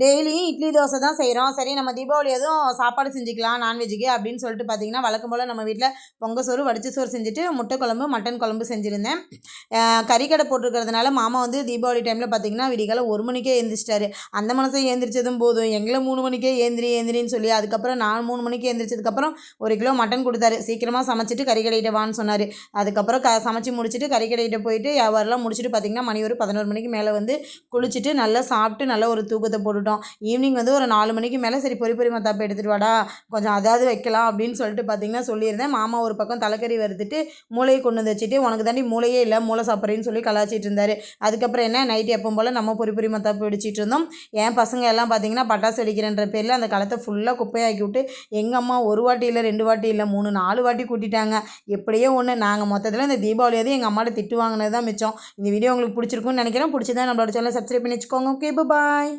டெய்லியும் இட்லி தோசை தான் செய்கிறோம். சரி நம்ம தீபாவளி எதுவும் சாப்பாடு செஞ்சுக்கலாம் நான்வெஜ்ஜுக்கு அப்படின்னு சொல்லிட்டு பார்த்தீங்கன்னா, வழக்கம் போல் நம்ம வீட்டில் பொங்க சோறு, வடிச்ச சோறு செஞ்சுட்டு முட்டை குழம்பு, மட்டன் குழம்பு செஞ்சுருந்தேன். கறிக்கடை போட்டிருக்கிறதுனால மாமா வந்து தீபாவளி டைமில் பார்த்தீங்கன்னா விடிகாலை 1 மணிக்கே எழுந்திரிச்சிட்டாரு. அந்த மனுஷன் எழுந்திரிச்சதும் போதும் எங்களை 3 மணிக்கே ஏந்திரின்னு சொல்லி அதுக்கப்புறம் நான் 3 மணிக்கு எழுந்திரிச்சதுக்கப்புறம் 1 கிலோ மட்டன் கொடுத்தாரு. சீக்கிரமாக சமைச்சிட்டு கறிக்கடைகிட்ட வான்னு சொன்னார். அதுக்கப்புறம் சமைச்சு முடிச்சுட்டு கறிக்கடைகிட்ட போயிட்டு வியாபாரம்லாம் முடிச்சுட்டு பார்த்தீங்கன்னா மணி ஒரு 11 மணிக்கு மேலே வந்து குளிச்சுட்டு நல்லா சாப்பிட்டு நல்ல ஒரு தூக்கத்தை போட்டுட்டோம். ஈவினிங் வந்து ஒரு 4 மணிக்கு மேலே சரி பொரி மத்தாப்பு எடுத்துகிட்டு வாடா கொஞ்சம் அதாவது வைக்கலாம் அப்படின்னு சொல்லிட்டு பார்த்தீங்கன்னா சொல்லியிருந்தேன். மாமா ஒரு பக்கம் தலைக்கறி வறுத்துட்டு மூளையை கொண்டு வந்து வச்சுட்டு உனக்கு தாண்டி மூளையே இல்லை மூளை சாப்பிட்றேன்னு சொல்லி கலாச்சிட்டு இருந்தார். அதுக்கப்புறம் என்ன நைட்டு எப்பவும் போல் நம்ம பொரி மத்தாப்பு வெடிச்சிட்டு இருந்தோம். என் பசங்க எல்லாம் பார்த்தீங்கன்னா பட்டாசு வெடிக்கிறன்ற பேரில் அந்த களத்தை ஃபுல்லாக குப்பையாக்கி விட்டு எங்கள் அம்மா 1 வாட்டி இல்லை 2 வாட்டி இல்லை 3 4 வாட்டி கூட்டிட்டாங்க. எப்படியோ ஒன்று நாங்கள் மொத்தத்தில் இந்த தீபாவளியாவது எங்கள் அம்மாட்ட திட்டு வாங்கினது தான் மிச்சம். இந்த வீடியோ உங்களுக்கு பிடிச்சிருக்குன்னு நினைக்கிறேன். பிடிச்சிருந்தா நம்மளோட சேனலை சப்ஸ்கிரைப் பண்ணி வச்சுக்கோங்க. Okay bye.